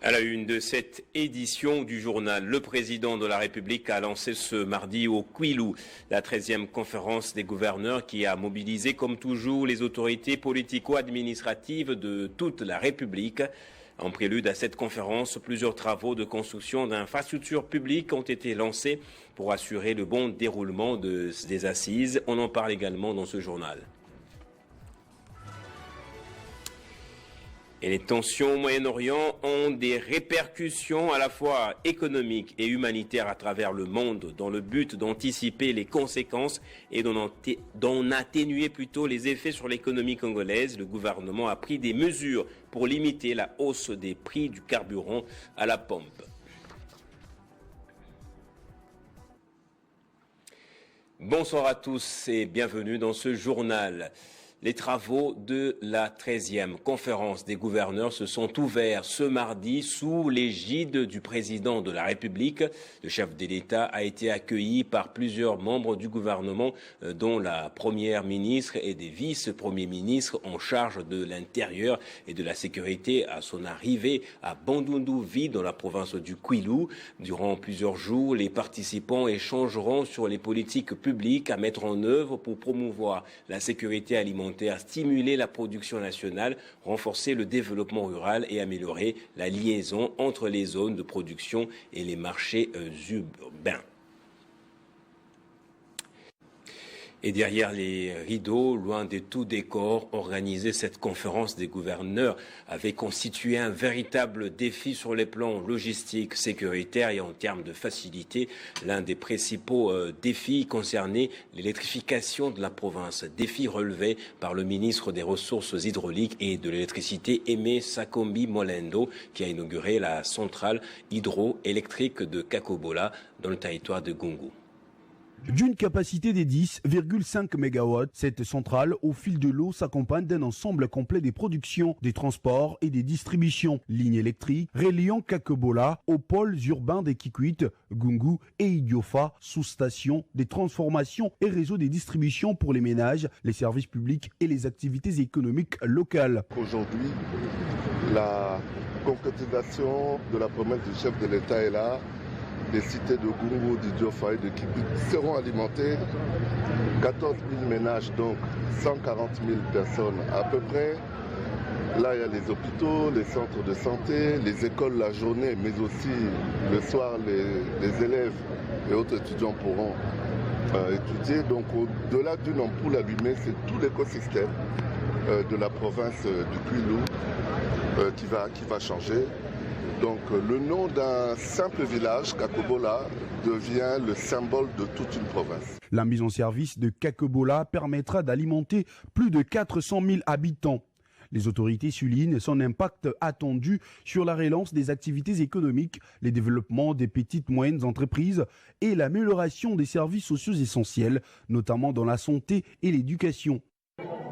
À la une de cette édition du journal, le président de la République a lancé ce mardi au Kwilu la 13e conférence des gouverneurs qui a mobilisé comme toujours les autorités politico-administratives de toute la République. En prélude à cette conférence, plusieurs travaux de construction d'infrastructures publiques ont été lancés pour assurer le bon déroulement des assises. On en parle également dans ce journal. Et les tensions au Moyen-Orient ont des répercussions à la fois économiques et humanitaires à travers le monde dans le but d'anticiper les conséquences et d'en atténuer plutôt les effets sur l'économie congolaise. Le gouvernement a pris des mesures pour limiter la hausse des prix du carburant à la pompe. Bonsoir à tous et bienvenue dans ce journal. Les travaux de la 13e conférence des gouverneurs se sont ouverts ce mardi sous l'égide du président de la République. Le chef de l'État a été accueilli par plusieurs membres du gouvernement, dont la première ministre et des vice-premiers ministres en charge de l'intérieur et de la sécurité à son arrivée à Bandundu-Ville dans la province du Kwilu. Durant plusieurs jours, les participants échangeront sur les politiques publiques à mettre en œuvre pour promouvoir la sécurité alimentaire, stimuler la production nationale, renforcer le développement rural et améliorer la liaison entre les zones de production et les marchés urbains. Et derrière les rideaux, loin de tout décor, organiser cette conférence des gouverneurs avait constitué un véritable défi sur les plans logistiques, sécuritaires et en termes de facilité. L'un des principaux défis concernait l'électrification de la province. Défi relevé par le ministre des Ressources hydrauliques et de l'électricité, Aimé Sakombi Molendo, qui a inauguré la centrale hydroélectrique de Kakobola dans le territoire de Gungu. D'une capacité de 10,5 MW, cette centrale au fil de l'eau s'accompagne d'un ensemble complet des productions, des transports et des distributions. Lignes électriques reliant Kakobola aux pôles urbains des Kikwit, Gungu et Idiofa, sous-stations, des transformations et réseaux de distribution pour les ménages, les services publics et les activités économiques locales. Aujourd'hui, la concrétisation de la promesse du chef de l'État est là. Les cités de Gungu, d'Idiofa et de Kikwit seront alimentées. 14 000 ménages, donc 140 000 personnes à peu près. Là, il y a les hôpitaux, les centres de santé, les écoles la journée, mais aussi le soir, les élèves et autres étudiants pourront étudier. Donc, au-delà d'une ampoule allumée, c'est tout l'écosystème de la province du Kwilu qui va changer. Donc le nom d'un simple village, Kakobola, devient le symbole de toute une province. La mise en service de Kakobola permettra d'alimenter plus de 400 000 habitants. Les autorités soulignent son impact attendu sur la relance des activités économiques, le développement des petites et moyennes entreprises et l'amélioration des services sociaux essentiels, notamment dans la santé et l'éducation.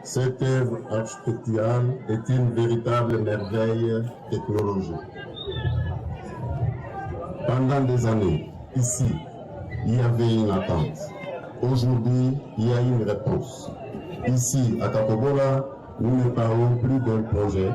Cette œuvre architecturale est une véritable merveille technologique. Pendant des années, ici, il y avait une attente. Aujourd'hui, il y a une réponse. Ici, à Kakobola, nous ne parlons plus d'un projet,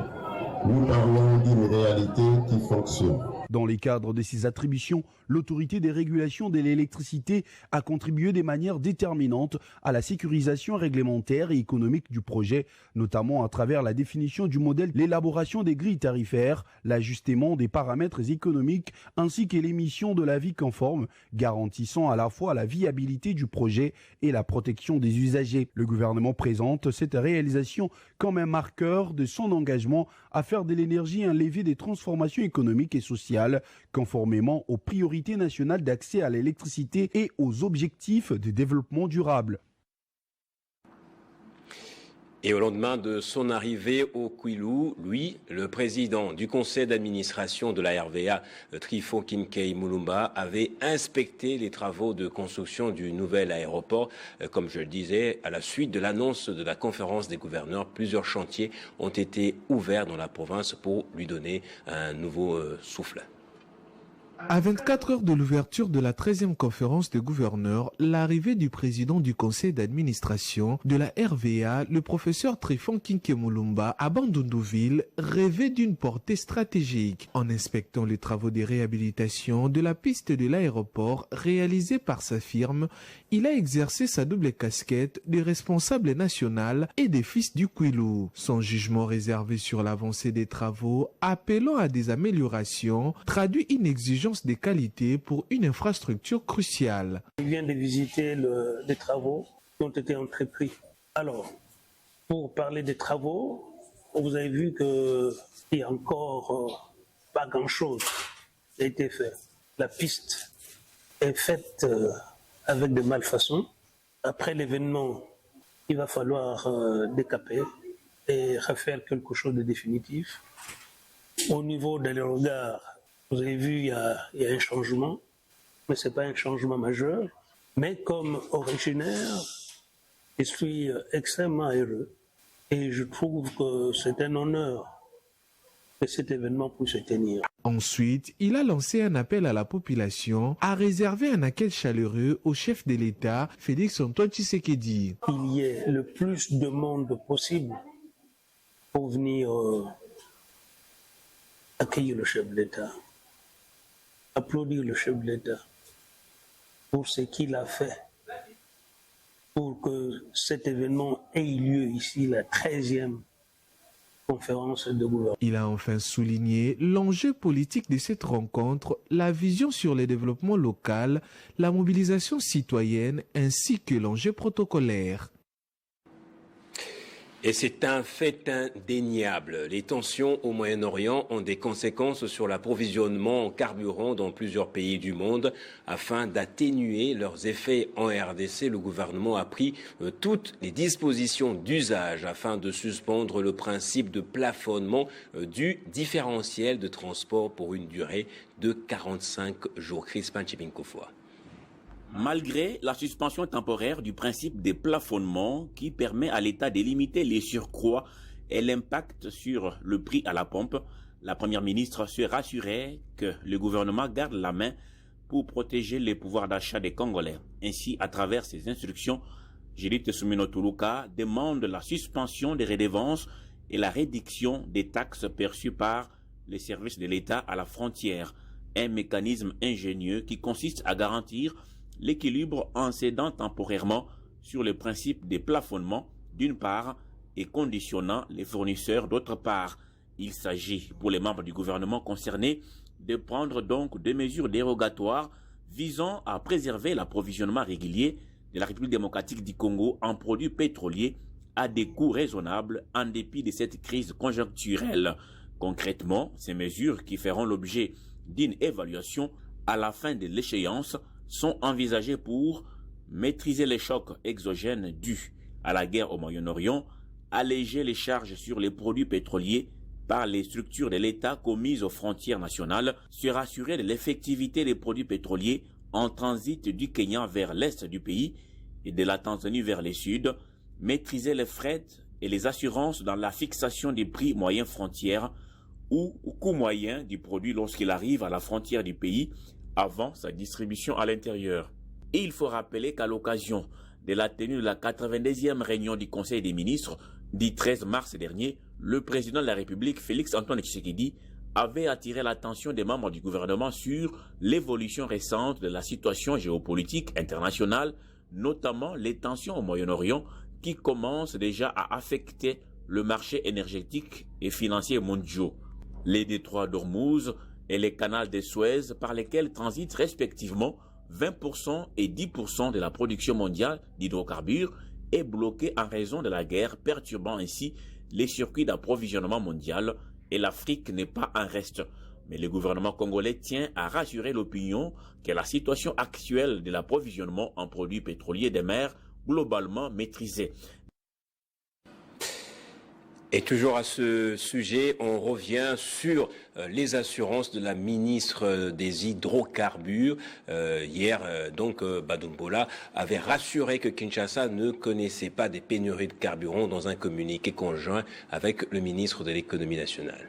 nous parlons d'une réalité qui fonctionne. Dans les cadres de ces attributions, l'autorité des régulations de l'électricité a contribué de manière déterminante à la sécurisation réglementaire et économique du projet, notamment à travers la définition du modèle, l'élaboration des grilles tarifaires, l'ajustement des paramètres économiques ainsi que l'émission de l'avis conforme, garantissant à la fois la viabilité du projet et la protection des usagers. Le gouvernement présente cette réalisation comme un marqueur de son engagement à faire de l'énergie un levier des transformations économiques et sociales, conformément aux priorités nationales d'accès à l'électricité et aux objectifs de développement durable. Et au lendemain de son arrivée au Kwilu, lui, le président du conseil d'administration de la RVA, Trifon Kinkei Mulumba, avait inspecté les travaux de construction du nouvel aéroport. Comme je le disais, à la suite de l'annonce de la conférence des gouverneurs, plusieurs chantiers ont été ouverts dans la province pour lui donner un nouveau souffle. À 24 heures de l'ouverture de la 13e conférence des gouverneurs, l'arrivée du président du conseil d'administration de la RVA, le professeur Trifon Kinkei Mulumba, à Bandundu-Ville, rêvait d'une portée stratégique. En inspectant les travaux de réhabilitation de la piste de l'aéroport réalisés par sa firme, il a exercé sa double casquette de responsable national et des fils du Kwilu. Son jugement réservé sur l'avancée des travaux, appelant à des améliorations, traduit une exigence des qualités pour une infrastructure cruciale. Je viens de visiter les travaux qui ont été entrepris. Alors, pour parler des travaux, vous avez vu qu'il n'y a encore pas grand-chose qui a été fait. La piste est faite avec des malfaçons. Après l'événement, il va falloir décaper et refaire quelque chose de définitif. Au niveau de l'aérogare, vous avez vu, il y a un changement, mais ce n'est pas un changement majeur. Mais comme originaire, je suis extrêmement heureux et je trouve que c'est un honneur que cet événement puisse se tenir. Ensuite, il a lancé un appel à la population à réserver un accueil chaleureux au chef de l'État, Félix-Antoine Tshisekedi. Il y ait le plus de monde possible pour venir accueillir le chef de l'État. Applaudir le chef de l'État pour ce qu'il a fait, pour que cet événement ait lieu ici, la 13e conférence de gouvernement. Il a enfin souligné l'enjeu politique de cette rencontre, la vision sur le développement local, la mobilisation citoyenne ainsi que l'enjeu protocolaire. Et c'est un fait indéniable. Les tensions au Moyen-Orient ont des conséquences sur l'approvisionnement en carburant dans plusieurs pays du monde. Afin d'atténuer leurs effets en RDC, le gouvernement a pris toutes les dispositions d'usage afin de suspendre le principe de plafonnement du différentiel de transport pour une durée de 45 jours. Crispin Chipinkofwa. Malgré la suspension temporaire du principe des plafonnements qui permet à l'État de limiter les surcroîts et l'impact sur le prix à la pompe, la Première ministre se rassurait que le gouvernement garde la main pour protéger les pouvoirs d'achat des Congolais. Ainsi, à travers ses instructions, Judith Suminwa Tuluka demande la suspension des redevances et la réduction des taxes perçues par les services de l'État à la frontière. Un mécanisme ingénieux qui consiste à garantir l'équilibre en cédant temporairement sur le principe des plafonnements d'une part et conditionnant les fournisseurs d'autre part. Il s'agit pour les membres du gouvernement concernés de prendre donc des mesures dérogatoires visant à préserver l'approvisionnement régulier de la République démocratique du Congo en produits pétroliers à des coûts raisonnables en dépit de cette crise conjoncturelle. Concrètement, ces mesures qui feront l'objet d'une évaluation à la fin de l'échéance sont envisagées pour maîtriser les chocs exogènes dus à la guerre au Moyen-Orient, alléger les charges sur les produits pétroliers par les structures de l'État commises aux frontières nationales, se rassurer de l'effectivité des produits pétroliers en transit du Kenya vers l'est du pays et de la Tanzanie vers le sud, maîtriser les frais et les assurances dans la fixation des prix moyens frontières ou coût moyen du produit lorsqu'il arrive à la frontière du pays avant sa distribution à l'intérieur. Et il faut rappeler qu'à l'occasion de la tenue de la 92e réunion du Conseil des ministres du 13 mars dernier, le président de la République, Félix-Antoine Tshisekedi, avait attiré l'attention des membres du gouvernement sur l'évolution récente de la situation géopolitique internationale, notamment les tensions au Moyen-Orient qui commencent déjà à affecter le marché énergétique et financier mondiaux. Les détroits d'Ormuz et les canaux de Suez par lesquels transitent respectivement 20% et 10% de la production mondiale d'hydrocarbures est bloqué en raison de la guerre, perturbant ainsi les circuits d'approvisionnement mondial, et l'Afrique n'est pas un reste. Mais le gouvernement congolais tient à rassurer l'opinion que la situation actuelle de l'approvisionnement en produits pétroliers des mers globalement maîtrisée. Et toujours à ce sujet, on revient sur les assurances de la ministre des Hydrocarbures. Hier, Badumbola avait rassuré que Kinshasa ne connaissait pas des pénuries de carburant dans un communiqué conjoint avec le ministre de l'Économie nationale.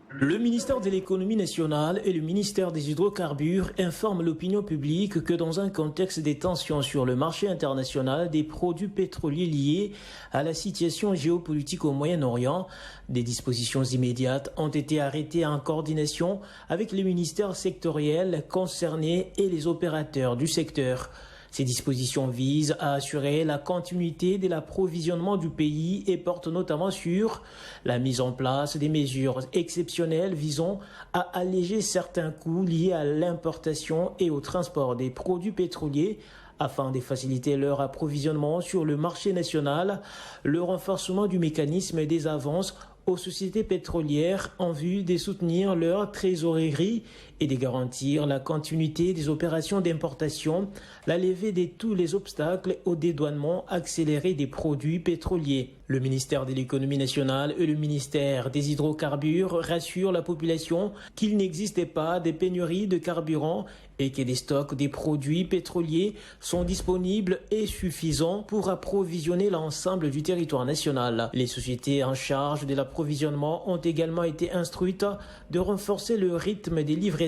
Le ministère de l'Économie nationale et le ministère des Hydrocarbures informent l'opinion publique que dans un contexte des tensions sur le marché international des produits pétroliers liés à la situation géopolitique au Moyen-Orient, des dispositions immédiates ont été arrêtées en coordination avec les ministères sectoriels concernés et les opérateurs du secteur. Ces dispositions visent à assurer la continuité de l'approvisionnement du pays et portent notamment sur la mise en place des mesures exceptionnelles visant à alléger certains coûts liés à l'importation et au transport des produits pétroliers afin de faciliter leur approvisionnement sur le marché national, le renforcement du mécanisme des avances aux sociétés pétrolières en vue de soutenir leur trésorerie et de garantir la continuité des opérations d'importation, la levée de tous les obstacles au dédouanement accéléré des produits pétroliers. Le ministère de l'Économie nationale et le ministère des Hydrocarbures rassurent la population qu'il n'existait pas de pénurie de carburant et que les stocks des produits pétroliers sont disponibles et suffisants pour approvisionner l'ensemble du territoire national. Les sociétés en charge de l'approvisionnement ont également été instruites de renforcer le rythme des livraisons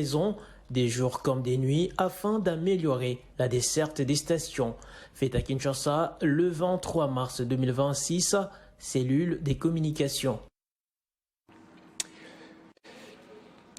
des jours comme des nuits afin d'améliorer la desserte des stations. Fait à Kinshasa le 23 mars 2026, cellule des communications.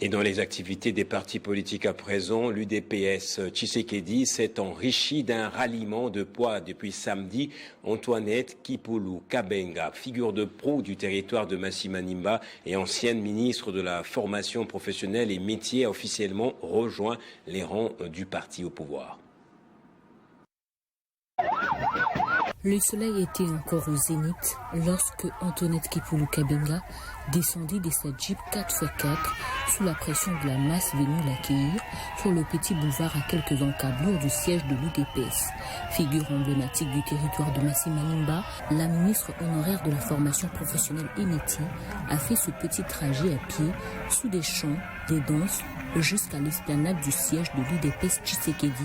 Et dans les activités des partis politiques à présent, l'UDPS Tshisekedi s'est enrichi d'un ralliement de poids depuis samedi. Antoinette Kipulu Kabenga, figure de proue du territoire de Massi-Manimba et ancienne ministre de la formation professionnelle et métiers, a officiellement rejoint les rangs du parti au pouvoir. Le soleil était encore au zénith lorsque Antoinette Kipulu Kabenga descendit de sa Jeep 4x4 sous la pression de la masse venue l'accueillir sur le petit boulevard à quelques encablures du siège de l'UDPS. Figure emblématique du territoire de Massi-Manimba, la ministre honoraire de la formation professionnelle et métiers a fait ce petit trajet à pied sous des chants, des danses, jusqu'à l'esplanade du siège de l'UDPS Tshisekedi,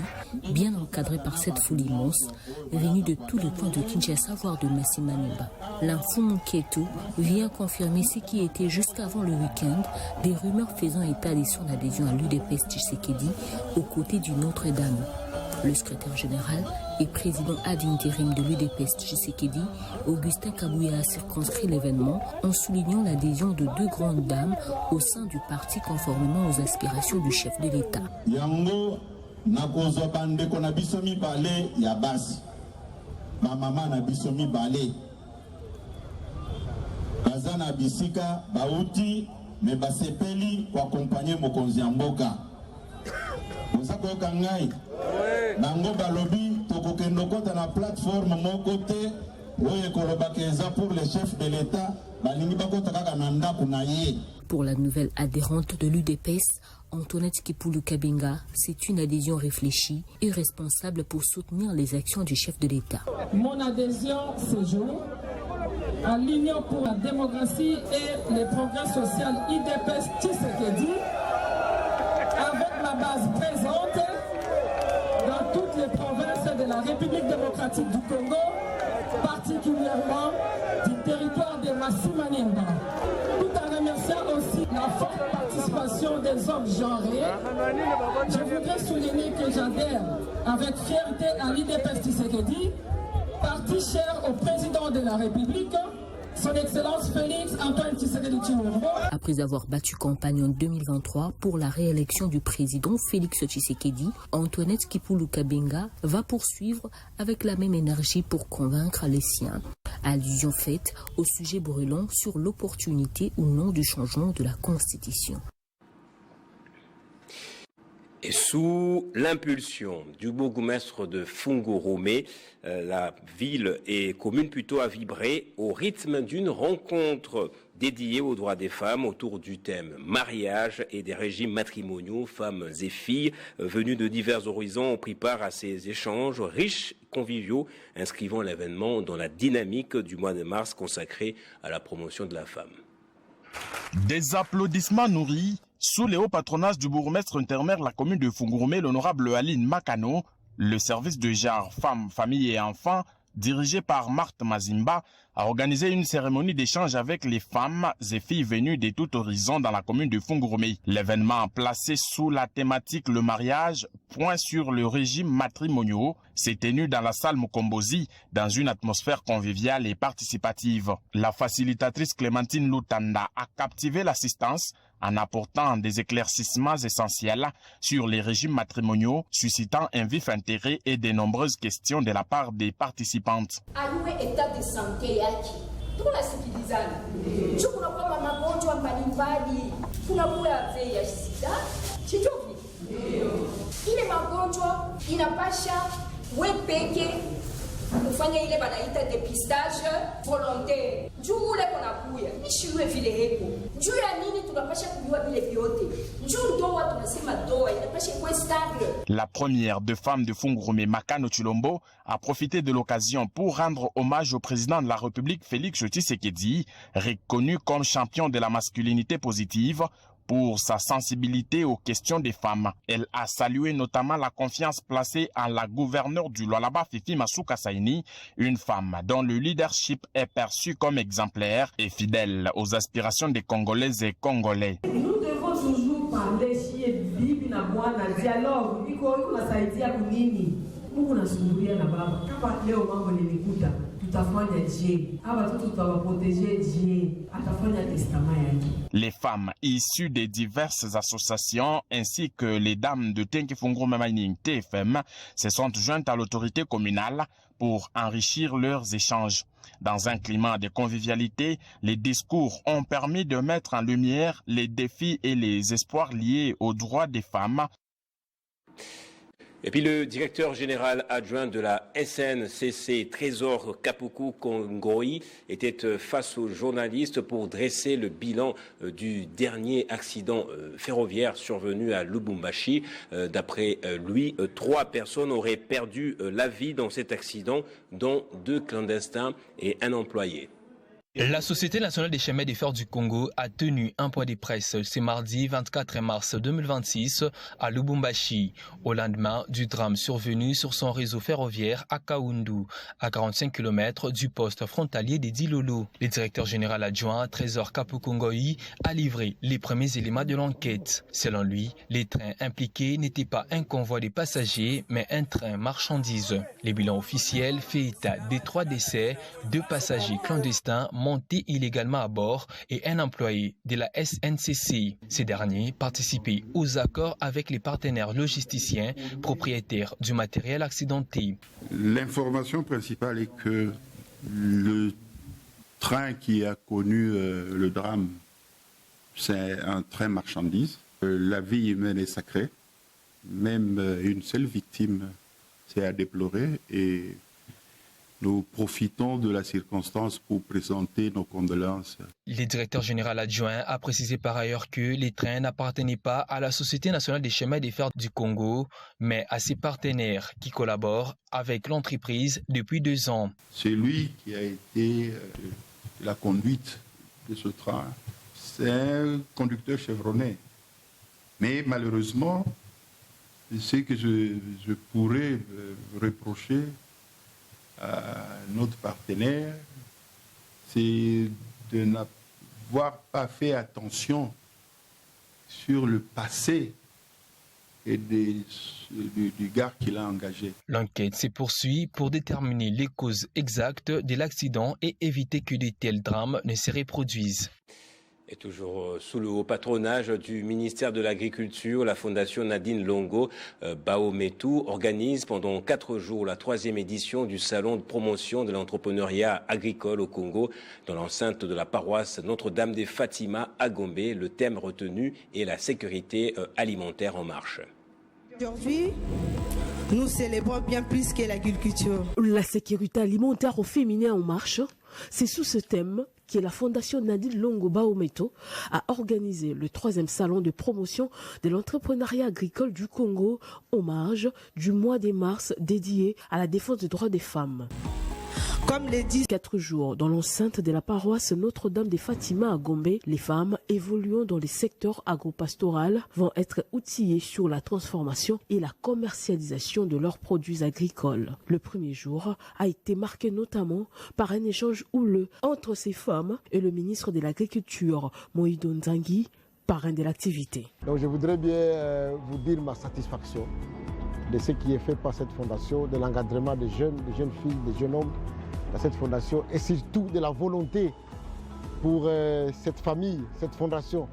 bien encadré par cette foule immense, venue de tous les coins de Kinshasa, voire de Massi-Manimba. L'info Munketo vient confirmer ce qui était jusqu'avant le week-end des rumeurs faisant état de son adhésion à l'UDPS Tshisekedi aux côtés d'une autre dame. Le secrétaire général et président ad interim de l'UDPS Tshisekedi, Augustin Kabouya, a circonscrit l'événement en soulignant l'adhésion de deux grandes dames au sein du parti conformément aux aspirations du chef de l'État. Yango nakozwa bandeko na biso mibale ya basi bamama na biso mibale baza na bisika bauti me basepeli koakompanye mokonzi ya mboka. Oza koyoka ngai bango balobi tokokende kota na plateforme moko te oyo ekolobaka eza pour les chefs de l'État balingi bakota kaka na ndako na ye. Pour la nouvelle adhérente de l'UDPS, Antoinette Kipulu Kabenga, c'est une adhésion réfléchie et responsable pour soutenir les actions du chef de l'État. Mon adhésion ce jour à l'Union pour la démocratie et les progrès sociaux UDPS Tshisekedi, avec la base présente dans toutes les provinces de la République démocratique du Congo, particulièrement du territoire de Massi-Manimba. Tout en remerciant aussi la forte participation des hommes genrés, je voudrais souligner que j'adhère avec fierté à l'UDPS Tshisekedi, parti cher au président de la République, son Excellence Félix Antoine Tshisekedi Tshilombo. Après avoir battu campagne en 2023 pour la réélection du président Félix Tshisekedi, Antoinette Kipulu Kabenga va poursuivre avec la même énergie pour convaincre les siens. Allusion faite au sujet brûlant sur l'opportunité ou non du changement de la Constitution. Et sous l'impulsion du bourgmestre de Fungurumé, la ville et commune plutôt a vibré au rythme d'une rencontre dédiée aux droits des femmes autour du thème mariage et des régimes matrimoniaux. Femmes et filles venues de divers horizons ont pris part à ces échanges riches, conviviaux, inscrivant l'événement dans la dynamique du mois de mars consacré à la promotion de la femme. Des applaudissements nourris sous les hauts patronages du bourgmestre intermaire de la commune de Fungurumé, l'honorable Aline Makano. Le service de genre femmes, familles et enfants, dirigé par Marthe Mazimba, a organisé une cérémonie d'échange avec les femmes et filles venues de tout horizon dans la commune de Fungurumé. L'événement placé sous la thématique le mariage, point sur le régime matrimoniaux, s'est tenu dans la salle Mukombozi dans une atmosphère conviviale et participative. La facilitatrice Clémentine Lutanda a captivé l'assistance en apportant des éclaircissements essentiels sur les régimes matrimoniaux, suscitant un vif intérêt et de nombreuses questions de la part des participantes. État de santé yake tunasikilizana juu kunakuwa magonjwa mbalimbali, kunakuwa ya sida chichovi ile magonjwa inapasha wepeke kufanya ile banaita depistage volontaire juu ule kunakuya nishiwe vile heko juu ya nini tunapasha kujua vile vyote juu ndoa tunasema ndoa inapasha kuwa stable. La première de femmes de Fungurumé, Makano Chulombo, a profité de l'occasion pour rendre hommage au président de la République Félix Tshisekedi, reconnu comme champion de la masculinité positive pour sa sensibilité aux questions des femmes. Elle a salué notamment la confiance placée en la gouverneure du Lualaba, Fifi Masuka Saini, une femme dont le leadership est perçu comme exemplaire et fidèle aux aspirations des Congolaises et Congolais. Nous devons toujours parler chez Bibi na Bwana, dialogue, iko nasaidia kunini? Mungu nasumbulia na baba. Kama leo mambo nimekuta, tutafanya je? Hawa watoto tutawaproteger je? Atafanya testament yake. Les femmes issues des diverses associations ainsi que les dames de Tenke Fungurumé Mining TFM se sont jointes à l'autorité communale pour enrichir leurs échanges. Dans un climat de convivialité, les discours ont permis de mettre en lumière les défis et les espoirs liés aux droits des femmes. Et puis le directeur général adjoint de la SNCC, Trésor Kapuku Kongoi, était face aux journalistes pour dresser le bilan du dernier accident ferroviaire survenu à Lubumbashi. D'après lui, 3 personnes auraient perdu la vie dans cet accident, dont 2 clandestins et un employé. La Société nationale des chemins de fer du Congo a tenu un point de presse ce mardi 24 mars 2026 à Lubumbashi, au lendemain du drame survenu sur son réseau ferroviaire à Kaundu, à 45 km du poste frontalier des Dilolo. Le directeur général adjoint Trésor Kapukongoi a livré les premiers éléments de l'enquête. Selon lui, les trains impliqués n'étaient pas un convoi de passagers, mais un train marchandises. Le bilan officiel fait état des 3 décès, 2 passagers clandestins monté illégalement à bord et un employé de la SNCC. Ces derniers participaient aux accords avec les partenaires logisticiens propriétaires du matériel accidenté. L'information principale est que le train qui a connu le drame, c'est un train marchandise. La vie humaine est sacrée. Même une seule victime, c'est à déplorer et nous profitons de la circonstance pour présenter nos condoléances. Le directeur général adjoint a précisé par ailleurs que les trains n'appartenaient pas à la Société nationale des chemins de fer du Congo, mais à ses partenaires qui collaborent avec l'entreprise depuis 2 ans. C'est lui qui a été la conduite de ce train. C'est un conducteur chevronné. Mais malheureusement, ce que je pourrais reprocher à notre partenaire, c'est de n'avoir pas fait attention sur le passé et du gars qu'il a engagé. L'enquête se poursuit pour déterminer les causes exactes de l'accident et éviter que de tels drames ne se reproduisent. Et toujours sous le haut patronage du ministère de l'Agriculture, la Fondation Nadine Longo Baometu organise pendant 4 jours la 3e édition du Salon de promotion de l'entrepreneuriat agricole au Congo dans l'enceinte de la paroisse Notre-Dame des Fatima à Gombe. Le thème retenu est la sécurité alimentaire en marche. Aujourd'hui, nous célébrons bien plus que l'agriculture. La sécurité alimentaire au féminin en marche, c'est sous ce thème que la Fondation Nadine Longo Baometo a organisé le 3e salon de promotion de l'entrepreneuriat agricole du Congo, hommage du mois de mars dédié à la défense des droits des femmes. Comme les 4 jours dans l'enceinte de la paroisse Notre-Dame de Fatima à Gombe, les femmes évoluant dans les secteurs agropastoral vont être outillées sur la transformation et la commercialisation de leurs produits agricoles. Le premier jour a été marqué notamment par un échange houleux entre ces femmes et le ministre de l'Agriculture, Moïdo Nzangi, parrain de l'activité. Donc je voudrais bien vous dire ma satisfaction de ce qui est fait par cette fondation, de l'encadrement des jeunes filles, des jeunes hommes dans cette fondation et surtout de la volonté pour cette famille, cette fondation,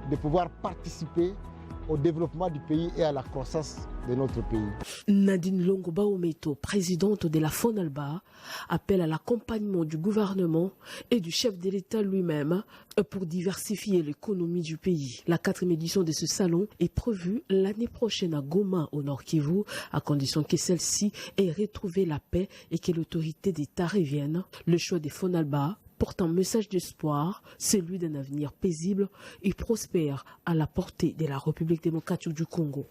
de pouvoir participer au développement du pays et à la croissance de notre pays. Nadine Longo Baometo, présidente de la FONALBA, appelle à l'accompagnement du gouvernement et du chef de l'État lui-même pour diversifier l'économie du pays. La 4e édition de ce salon est prévue l'année prochaine à Goma, au Nord Kivu, à condition que celle-ci ait retrouvé la paix et que l'autorité d'État revienne. Le choix des FONALBA porte un message d'espoir, celui d'un avenir paisible et prospère à la portée de la République démocratique du Congo.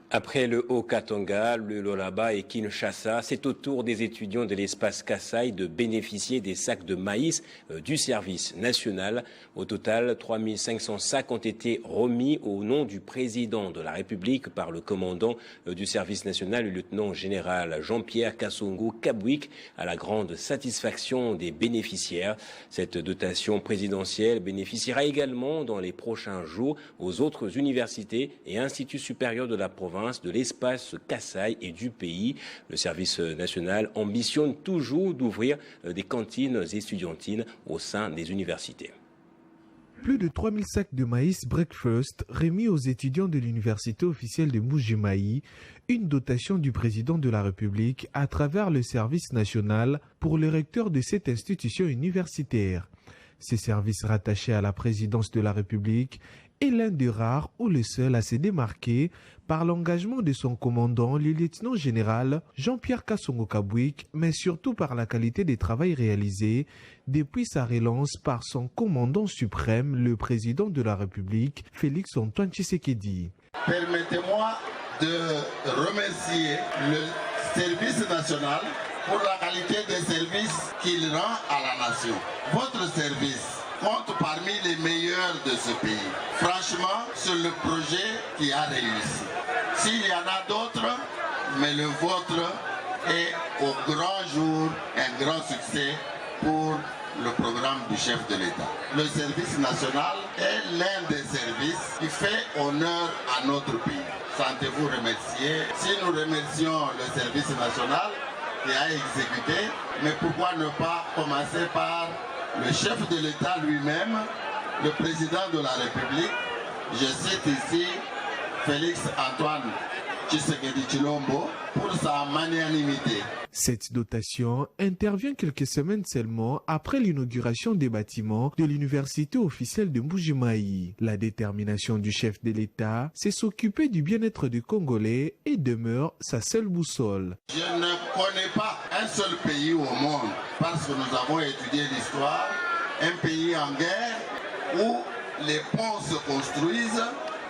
Après le Haut-Katanga, le Lualaba et Kinshasa, c'est au tour des étudiants de l'espace Kasaï de bénéficier des sacs de maïs du service national. Au total, 3500 sacs ont été remis au nom du président de la République par le commandant du service national, le lieutenant-général Jean-Pierre Kassongo Kabwik, à la grande satisfaction des bénéficiaires. Cette dotation présidentielle bénéficiera également dans les prochains jours aux autres universités et instituts supérieurs de la province, de l'espace Kasaï et du pays. Le service national ambitionne toujours d'ouvrir des cantines étudiantines au sein des universités. Plus de 3000 sacs de maïs breakfast remis aux étudiants de l'université officielle de Mbuji-Mayi, une dotation du président de la République à travers le service national pour le recteur de cette institution universitaire. Ce service rattaché à la présidence de la République est l'un des rares ou le seul à se démarquer par l'engagement de son commandant, le lieutenant-général Jean-Pierre Kassongo Kabwik, mais surtout par la qualité des travaux réalisés depuis sa relance par son commandant suprême, le président de la République, Félix Antoine Tshisekedi. Permettez-moi de remercier le service national pour la qualité des services qu'il rend à la nation. Votre service compte parmi les meilleurs de ce pays. Franchement, c'est le projet qui a réussi. S'il y en a d'autres, mais le vôtre est au grand jour un grand succès pour le programme du chef de l'État. Le service national est l'un des services qui fait honneur à notre pays. Sentez-vous remercier. Si nous remercions le service national qui a exécuté, mais pourquoi ne pas commencer par le chef de l'État lui-même, le président de la République, je cite ici Félix Antoine Tshisekedi Tshilombo, pour sa magnanimité. Cette dotation intervient quelques semaines seulement après l'inauguration des bâtiments de l'université officielle de Mbuji-Mayi. La détermination du chef de l'État, c'est s'occuper du bien-être des Congolais et demeure sa seule boussole. Je ne connais pas un seul pays au monde, parce que nous avons étudié l'histoire, un pays en guerre où les ponts se construisent,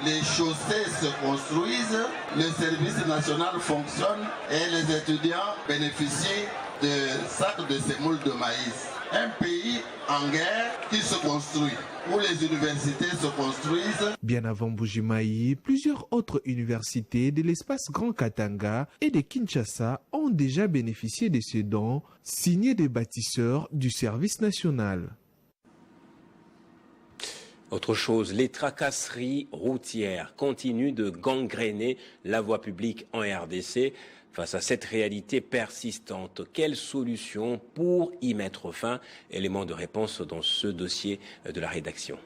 les chaussées se construisent, le service national fonctionne et les étudiants bénéficient de sacs de semoule de maïs. Un pays en guerre qui se construit, où les universités se construisent. Bien avant Mbuji-Mayi, plusieurs autres universités de l'espace Grand Katanga et de Kinshasa ont déjà bénéficié de ces dons signés des bâtisseurs du service national. Autre chose, les tracasseries routières continuent de gangréner la voie publique en RDC. Face à cette réalité persistante, quelle solution pour y mettre fin? Élément de réponse dans ce dossier de la rédaction.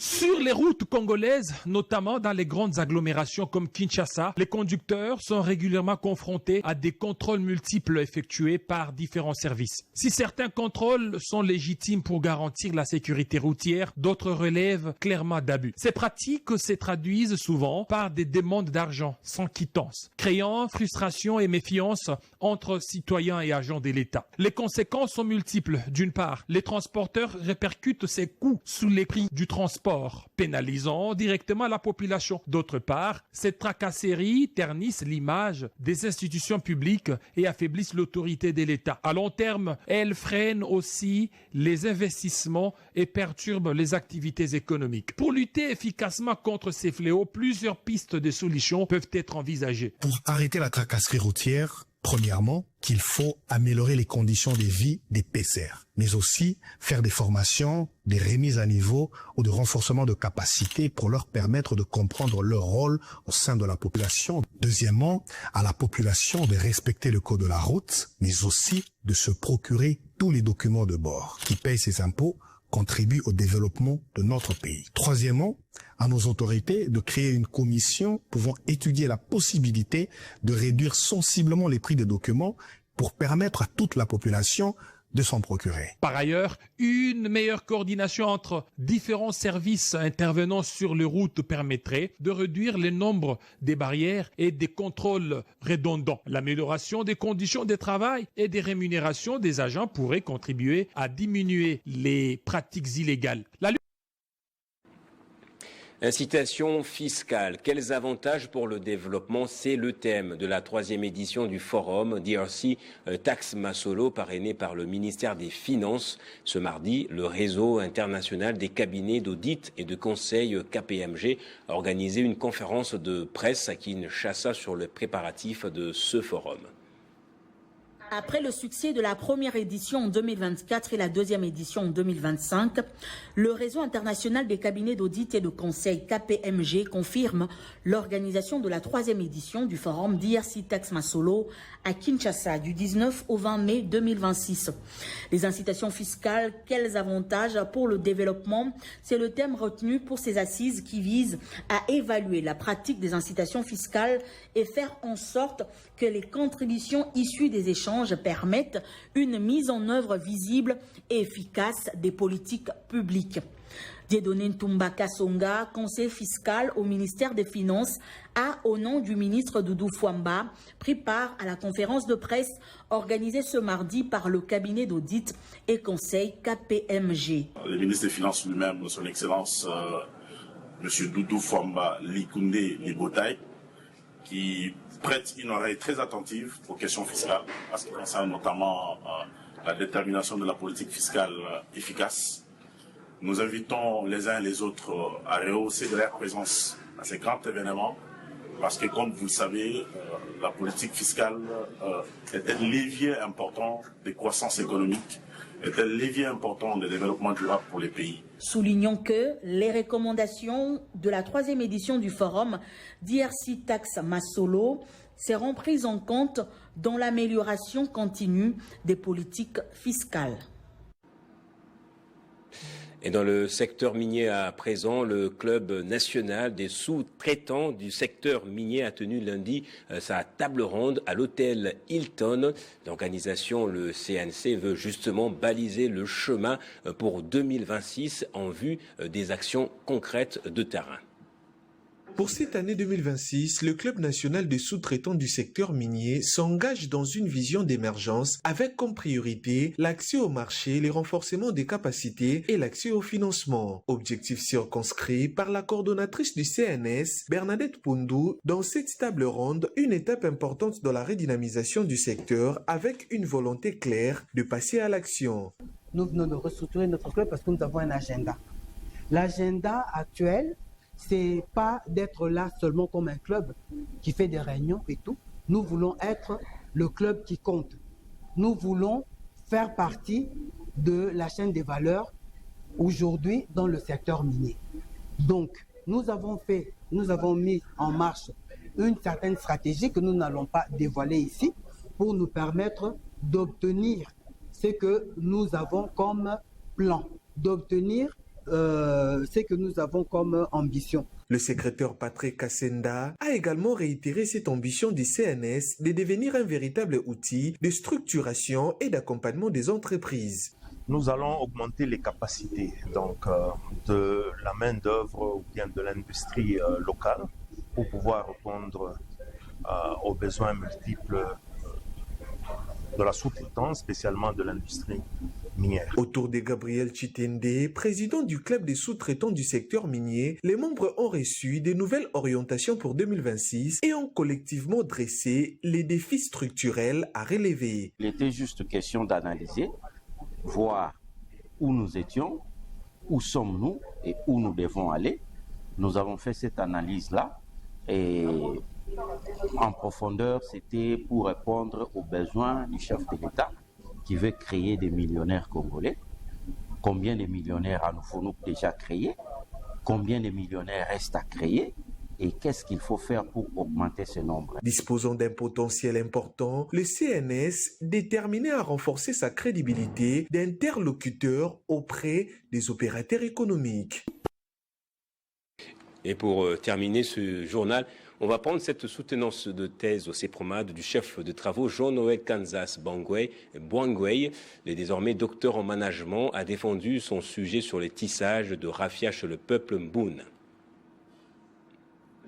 Sur les routes congolaises, notamment dans les grandes agglomérations comme Kinshasa, les conducteurs sont régulièrement confrontés à des contrôles multiples effectués par différents services. Si certains contrôles sont légitimes pour garantir la sécurité routière, d'autres relèvent clairement d'abus. Ces pratiques se traduisent souvent par des demandes d'argent sans quittance, créant frustration et méfiance entre citoyens et agents de l'État. Les conséquences sont multiples. D'une part, les transporteurs répercutent ces coûts sous les prix du transport, pénalisant directement la population. D'autre part, ces tracasseries ternissent l'image des institutions publiques et affaiblissent l'autorité de l'État. À long terme, elles freinent aussi les investissements et perturbent les activités économiques. Pour lutter efficacement contre ces fléaux, plusieurs pistes de solutions peuvent être envisagées. Pour arrêter la tracasserie routière, premièrement, qu'il faut améliorer les conditions de vie des PCR, mais aussi faire des formations, des remises à niveau ou de renforcement de capacités pour leur permettre de comprendre leur rôle au sein de la population. Deuxièmement, à la population de respecter le code de la route, mais aussi de se procurer tous les documents de bord. Qui paye ses impôts contribue au développement de notre pays. Troisièmement, à nos autorités de créer une commission pouvant étudier la possibilité de réduire sensiblement les prix des documents pour permettre à toute la population de s'en procurer. Par ailleurs, une meilleure coordination entre différents services intervenant sur les routes permettrait de réduire le nombre des barrières et des contrôles redondants. L'amélioration des conditions de travail et des rémunérations des agents pourrait contribuer à diminuer les pratiques illégales. Incitation fiscale, quels avantages pour le développement? C'est le thème de la 3e édition du forum DRC Tax Masolo, parrainé par le ministère des Finances. Ce mardi, le réseau international des cabinets d'audit et de conseil KPMG a organisé une conférence de presse à Kinshasa sur le préparatif de ce forum. Après le succès de la première édition en 2024 et la deuxième édition en 2025, le réseau international des cabinets d'audit et de conseil KPMG confirme l'organisation de la 3e édition du forum DRC Tax Masolo à Kinshasa du 19 au 20 mai 2026. Les incitations fiscales, quels avantages pour le développement? C'est le thème retenu pour ces assises qui visent à évaluer la pratique des incitations fiscales et faire en sorte que les contributions issues des échanges permettent une mise en œuvre visible et efficace des politiques publiques. Dieudonné Ntumba Kasonga, conseiller fiscal au ministère des Finances, a, au nom du ministre Doudou Fwamba, pris part à la conférence de presse organisée ce mardi par le cabinet d'audit et conseil KPMG. Le ministre des Finances lui-même, son Excellence M. Doudou Fwamba Likunde Libotaï, qui prête une oreille très attentive aux questions fiscales, parce qu'il concerne notamment la détermination de la politique fiscale efficace. Nous invitons les uns et les autres à rehausser leur présence à ces grands événements, parce que, comme vous le savez, la politique fiscale est un levier important de croissance économique, est un levier important de développement durable pour les pays. Soulignons que les recommandations de la 3e édition du forum DRC Tax Masolo seront prises en compte dans l'amélioration continue des politiques fiscales. Et dans le secteur minier à présent, le club national des sous-traitants du secteur minier a tenu lundi sa table ronde à l'hôtel Hilton. L'organisation, le CNC, veut justement baliser le chemin pour 2026 en vue des actions concrètes de terrain. Pour cette année 2026, le Club national des sous-traitants du secteur minier s'engage dans une vision d'émergence avec comme priorité l'accès au marché, le renforcement des capacités et l'accès au financement. Objectif circonscrit par la coordonnatrice du CNS, Bernadette Poundou, dans cette table ronde, une étape importante dans la redynamisation du secteur avec une volonté claire de passer à l'action. Nous venons de restructurer notre club parce que nous avons un agenda. L'agenda actuel, c'est pas d'être là seulement comme un club qui fait des réunions et tout. Nous voulons être le club qui compte. Nous voulons faire partie de la chaîne des valeurs aujourd'hui dans le secteur minier. Donc, nous avons mis en marche une certaine stratégie que nous n'allons pas dévoiler ici pour nous permettre d'obtenir ce que nous avons comme plan, d'obtenir ce que nous avons comme ambition. Le secrétaire Patrick Kassenda a également réitéré cette ambition du CNS de devenir un véritable outil de structuration et d'accompagnement des entreprises. Nous allons augmenter les capacités donc, de la main-d'œuvre ou bien de l'industrie locale pour pouvoir répondre aux besoins multiples de la sous-traitance, spécialement de l'industrie minière. Autour de Gabriel Chitende, président du club des sous-traitants du secteur minier, les membres ont reçu de nouvelles orientations pour 2026 et ont collectivement dressé les défis structurels à relever. Il était juste question d'analyser, voir où nous étions, où sommes-nous et où nous devons aller. Nous avons fait cette analyse-là et en profondeur, c'était pour répondre aux besoins du chef de l'État qui veut créer des millionnaires congolais. Combien de millionnaires avons-nous déjà créés? Combien de millionnaires restent à créer? Et qu'est-ce qu'il faut faire pour augmenter ce nombre? Disposant d'un potentiel important, le CNS déterminé à renforcer sa crédibilité d'interlocuteur auprès des opérateurs économiques. Et pour terminer ce journal, on va prendre cette soutenance de thèse au CEPROMAD du chef de travaux Jean-Noël Kansas Bwangwei. Le désormais docteur en management a défendu son sujet sur les tissages de Rafiache le peuple Mboun.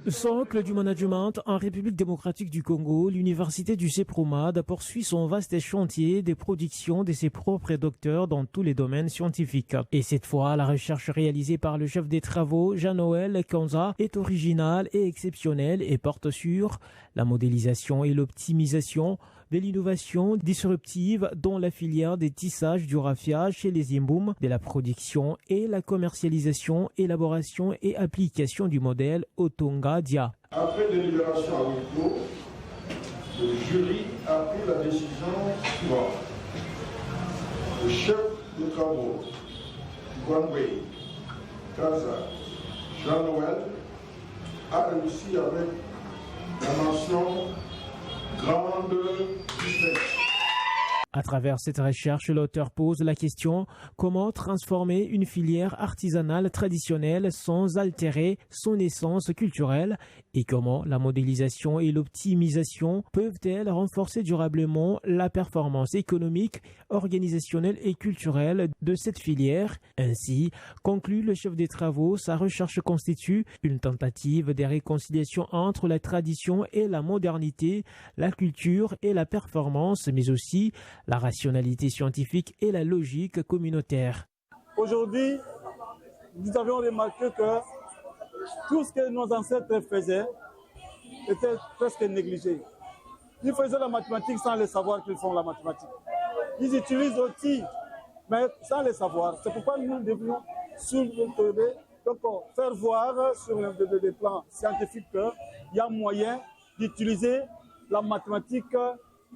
Socle du management en République démocratique du Congo, l'université du CEPROMAD poursuit son vaste chantier de production de ses propres docteurs dans tous les domaines scientifiques. Et cette fois, la recherche réalisée par le chef des travaux, Jean-Noël Kanza, est originale et exceptionnelle et porte sur la modélisation et l'optimisation de l'innovation disruptive dans la filière des tissages du rafiage chez les Imboum, de la production et la commercialisation, élaboration et application du modèle Otonga Dia. Après délibération à huis clos, le jury a pris la décision suivante. Le chef de travaux, Bwangwei Kaza Jean-Noël, a réussi avec la mention grande distinction. À travers cette recherche, l'auteur pose la question: comment transformer une filière artisanale traditionnelle sans altérer son essence culturelle, et comment la modélisation et l'optimisation peuvent-elles renforcer durablement la performance économique, organisationnelle et culturelle de cette filière. Ainsi, conclut le chef des travaux, sa recherche constitue une tentative de réconciliation entre la tradition et la modernité, la culture et la performance, mais aussi la rationalité scientifique et la logique communautaire. Aujourd'hui, nous avions remarqué que tout ce que nos ancêtres faisaient était presque négligé. Ils faisaient la mathématique sans le savoir qu'ils font la mathématique. Ils utilisent l'outil, mais sans le savoir. C'est pourquoi nous devons faire voir sur les plans scientifiques qu'il y a moyen d'utiliser la mathématique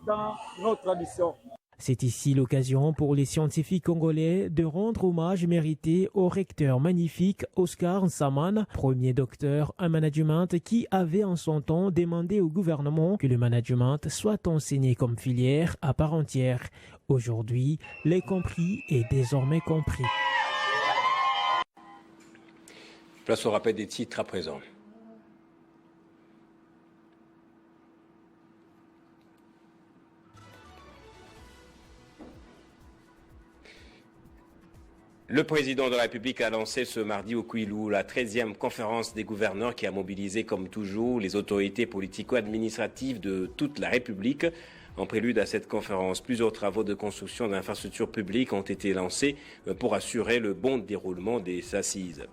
dans nos traditions. C'est ici l'occasion pour les scientifiques congolais de rendre hommage mérité au recteur magnifique Oscar Nsaman, premier docteur en management qui avait en son temps demandé au gouvernement que le management soit enseigné comme filière à part entière. Aujourd'hui, les compris est désormais compris. Place au rappel des titres à présent. Le président de la République a lancé ce mardi au Kwilu la 13e conférence des gouverneurs qui a mobilisé comme toujours les autorités politico-administratives de toute la République. En prélude à cette conférence, plusieurs travaux de construction d'infrastructures publiques ont été lancés pour assurer le bon déroulement des assises.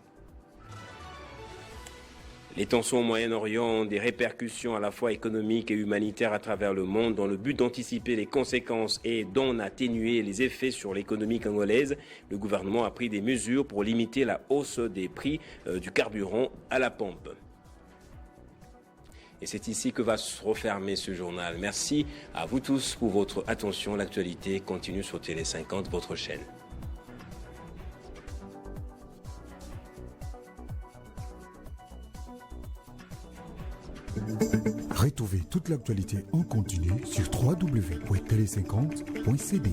Les tensions au Moyen-Orient ont des répercussions à la fois économiques et humanitaires à travers le monde dans le but d'anticiper les conséquences et d'en atténuer les effets sur l'économie congolaise. Le gouvernement a pris des mesures pour limiter la hausse des prix du carburant à la pompe. Et c'est ici que va se refermer ce journal. Merci à vous tous pour votre attention. L'actualité continue sur Télé 50, votre chaîne. Retrouvez toute l'actualité en continu sur www.tele50.cd.